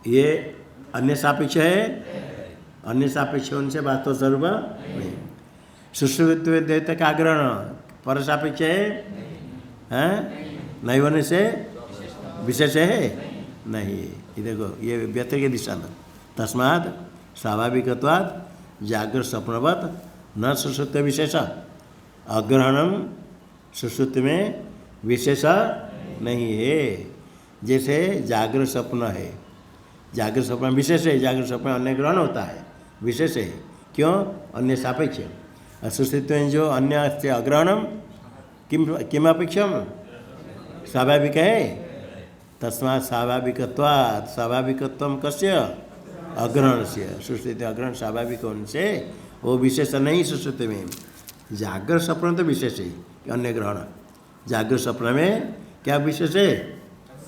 ये अन्य सापेक्ष है, अन्य सापेक्ष होने से वास्तव स्वरूप नहीं। सुश्रुति में द्वैत का ग्रहण पर सापेक्ष है, नहीं होने से विशेष है नहीं। ये देखो ये व्यतिरिक के दिशा में, तस्मात् स्वाभाविकत्वात् जागृत स्वप्नवत न सुश्रुति विशेष, अग्रहणम सुश्रुति में विशेष नहीं है। जैसे जागृत स्वप्न है, जागृत स्वप्न विशेष है, जागृत स्वप्न अन्य ग्रहण होता है, विशेष है, क्यों, अन्य सापेक्ष। सुश्रुति में जो अन्य से अग्रहणम किम अपेक्षम, स्वाभाविक है, तस्मात् स्वाभाविकत्वात्, स्वाभाविकत्वम कस्य अग्रहण से, सुश्रुति अग्रहण स्वाभाविक होने से वो विशेष नहीं। सुश्रुति में जागृत स्वप्न तो विशेष है, अन्य ग्रहण। जागृत स्वप्न में क्या विशेष है,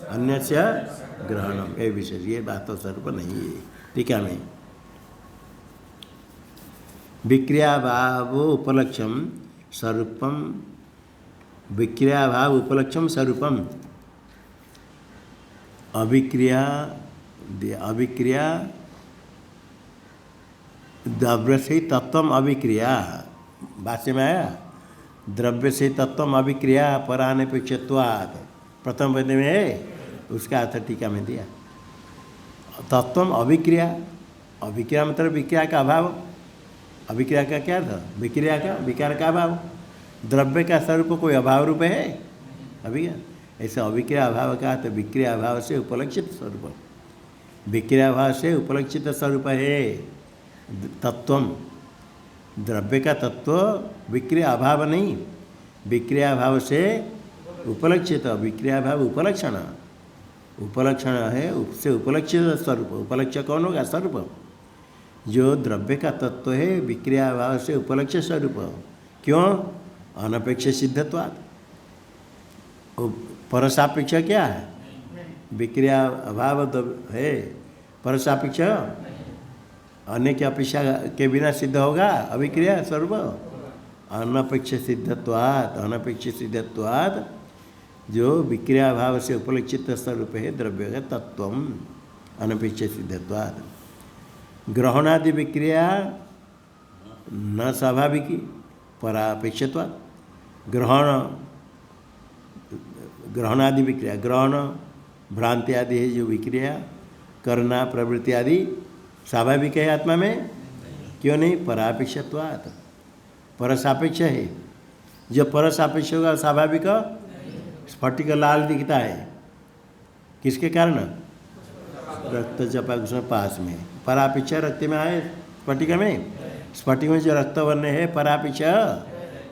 अन्य से ग्रहणम, ये विशेष, ये बात तो स्वरूप नहीं है। ठीक है, मैं विक्रियाभाव उपलक्ष्यम स्वरूपम, विक्रियाभाव उपलक्ष्यम स्वरूपम, अभिक्रिया, अभिक्रिया द्रव्य से तत्व अभिक्रिया, भाष्य में आया, द्रव्य से तत्व अभिक्रिया परानपेक्षत्वात्, प्रथम पद में है, उसका अर्थ टीका में दिया। तत्व अभिक्रिया, अभिक्रिया मतलब विक्रिया का अभाव, अभिक्रिया का क्या था, विक्रिया का, विकार का अभाव। द्रव्य का स्वरूप कोई अभाव रूप है अभी, ऐसा अभिक्रिया अभाव का तो विक्रिया अभाव से उपलक्षित स्वरूप, विक्रिया अभाव से उपलक्षित स्वरूप है तत्वम। द्रव्य का तत्व विक्रिया अभाव नहीं, विक्रिया अभाव से उपलक्षित, विक्रिया अभाव उपलक्षण, उपलक्षण है, उससे उपलक्षित स्वरूप। उपलक्ष्य कौन होगा, स्वरूप। जो द्रव्य का तत्व है विक्रिया अभाव से उपलक्ष्य स्वरूप, क्यों, अनपेक्ष सिद्धत्वात्। परसापेक्ष क्या है, विक्रिया अभाव है, परसापेक्ष अन्य की अपेक्षा के बिना सिद्ध होगा अभिक्रिया स्वरूप। अनपेक्ष सिद्धत्वात्, अनपेक्ष सिद्धत्वात् जो विक्रिया भाव से उपलक्षित स्वरूप है द्रव्य का तत्वम, अनपेक्ष सिद्धत्वात्। ग्रहणादि विक्रिया न स्वाभाविकी परापेक्षत्वात्, ग्रहणादि विक्रिया, ग्रहण भ्रांति आदि है जो विक्रिया करना प्रवृत्ति आदि स्वाभाविक है आत्मा में, क्यों नहीं, परापेक्षत्वात्, परसापेक्ष है। जो परसापेक्ष होगा स्वाभाविक, स्फटिक लाल दिखता है, किसके कारण, रक्त जपाकुसुम पास में, परापेक्ष रक्त में आए, स्फटिक में, स्फटिक में जो रक्त वर्ण है परापेक्ष,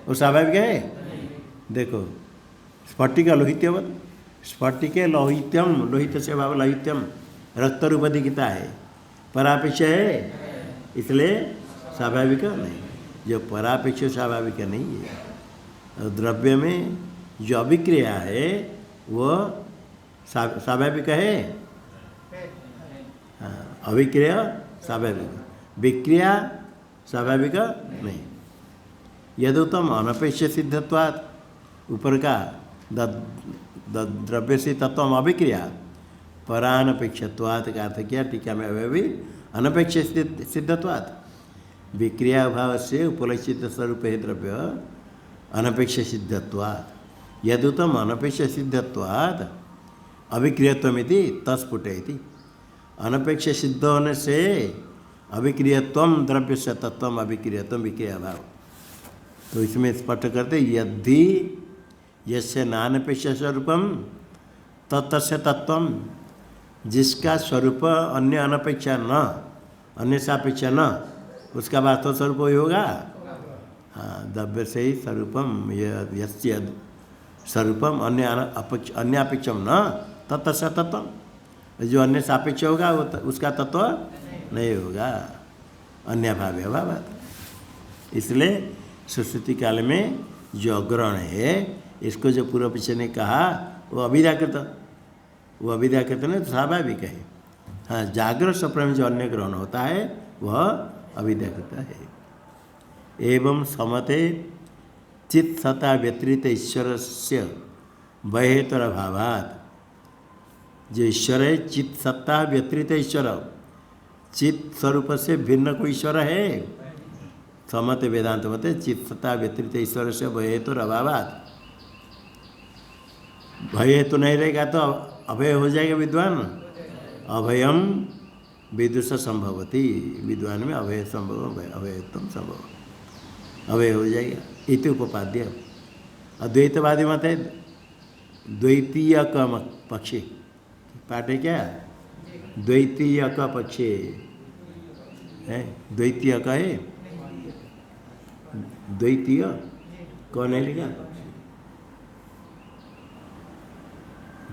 वो स्वाभाविक है। देखो स्फटिक लोहित्यवत, स्फटिक लोहित्यम, लोहित से भाव लोहित्यम, रक्त रूप दिखता है, परापेक्ष है, इसलिए स्वाभाविक नहीं। जो परापेक्ष स्वाभाविक नहीं है, और द्रव्य में जो अभिक्रिया है वो स्वाभाविक है, हाँ, अभिक्रिया स्वाभाविक, विक्रिया स्वाभाविक नहीं। यदुत्तम अनपेक्ष सिद्धत्वात्, ऊपर का द्रव्य से तत्व अभिक्रिया परानपेक्षत्वात् का अर्थ किया टीका में अवयवी अनपेक्ष सिद्धत्वात् विक्रिया भाव से उपलक्षित स्वरूप है द्रव्य अनपेक्ष सिद्धत्वात् यदुतम अनपेक्ष सिद्धत्वात् अभिक्रियत्वमिति तस्फुटयति अनपेक्ष सिद्ध होने से अभिक्रियत्वम द्रव्य से तत्व अभिक्रियत्वम विक्रिया भाव। तो इसमें स्पष्ट करते यदि यस्य नानपेक्ष स्वरूपम तत्स्य तत्वम जिसका स्वरूप अन्य अनपेक्षा न अन्य सापेक्ष न उसका वास्तव स्वरूप ही होगा। हाँ द्रव्य से ही स्वरूपम यस्य स्वरूपम अन्य अपेक्षम न तत्स्य तत्वम जो अन्य सापेक्ष होगा वो उसका तत्व नहीं होगा अन्य भाव अभाव। इसलिए सुश्रुति काल में जो अग्रहण है इसको जो पूर्व पीछे ने कहा वो अभिव्याकृत नहीं तो स्वाभाविक है। हाँ जागृत स्वप्न में जो अन्य ग्रहण होता है वह अभिव्याकृत है। एवं समते चित्त सत्ता व्यतिरिक्त ईश्वर से बहेतर अभावात् जो ईश्वर है चित्त सत्ता व्यतिरिक्त ईश्वर चित्त स्वरूप से भिन्न कोई ईश्वर है। समत वेदांत मते चित्त सत्ता व्यतिरिक्त ईश्वर से भयहेतु अभावात् भय हेतु नहीं रहेगा तो अभय हो जाएगा विद्वान। अभयम विदुष संभवती विद्वान में अभय संभव अभयत्म संभव अभय हो जाएगा इति उपाद्य। अद्वैतवादी मत है द्वैतीय का पक्षी पाठ है क्या द्वैतीय का पक्षी है द्वैतीय का है द्वैतीय कौन है लिखा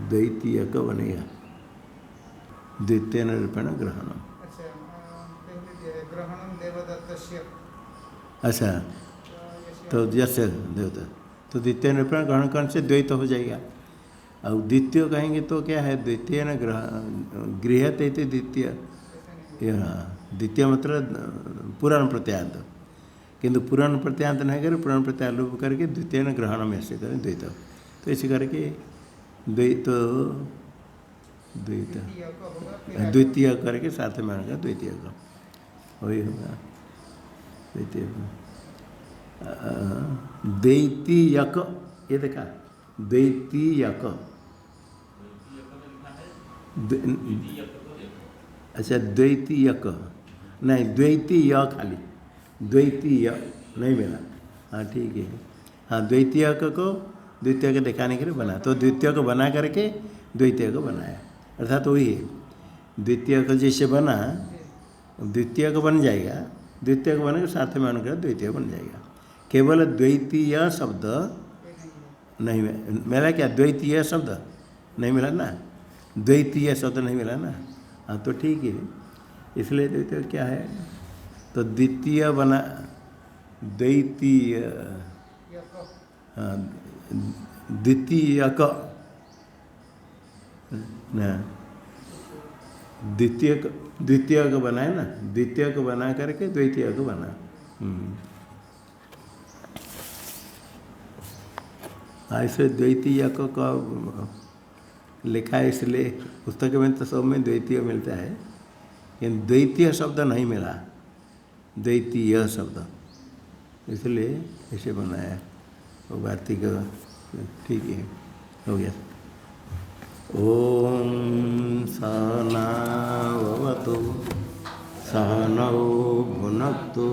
द्वैतीय का बनेगा द्वितीय रूपेण ग्रहणम। अच्छा तो जैसे देवता तो द्वितीय रूपेण ग्रहण करने से द्वैत हो जाएगा। और द्वितीय कहेंगे तो क्या है द्वितीय न गृहते थे द्वितीय द्वितीय मतलब पुराण प्रत्यांत किंतु पुराण प्रत्यांत नहीं करे पुराण प्रत्याय लोप करके द्वितीय न ग्रहण में ऐसे करें द्वैत तो ऐसे करके द्वैत द्वितीय करके साथ में आएगा द्वितीय का वही होगा द्वितीय द्वैतीयक ये देखा द्वैतीयक अच्छा द्वैतीयक नहीं द्वैतीय खाली द्वैतीय नहीं मिला। हाँ ठीक है हाँ द्वैतीयक को द्वितीय को दिखाने के लिए बना तो द्वितीय को बना करके द्वितीय को बनाया अर्थात वही है द्वितीय को जैसे बना द्वितीय को बन जाएगा द्वितीय को बनेगा साथ में अनुग्रह द्वितीय बन जाएगा। केवल द्वैतीय शब्द नहीं मिला क्या द्वैतीय शब्द नहीं मिला ना द्वैतीय शब्द नहीं मिला ना। हाँ तो ठीक है इसलिए द्वितीय क्या है तो द्वितीय बना द्वैतीय हाँ द्वितीयक ना द्वितीय को बनाए ना द्वितीय को बना करके द्वितीय को बना। ऐसे द्वैतीय का लिखा है इसलिए पुस्तक में तो सब में द्वैतीय मिलता है लेकिन द्वैतीय शब्द नहीं मिला द्वैतीय शब्द इसलिए इसे बनाया वो वार्तिक ठीक है हो गया। ओम सहनावतु सहनौ भुनक्तु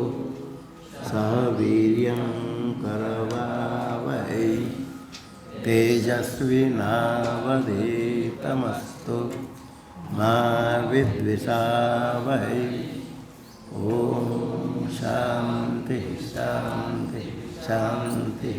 सह वीर्यं करवावहै तेजस्विनावधीतमस्तु मा विद्विषावहै। ओम शांति शांति शांति।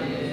ये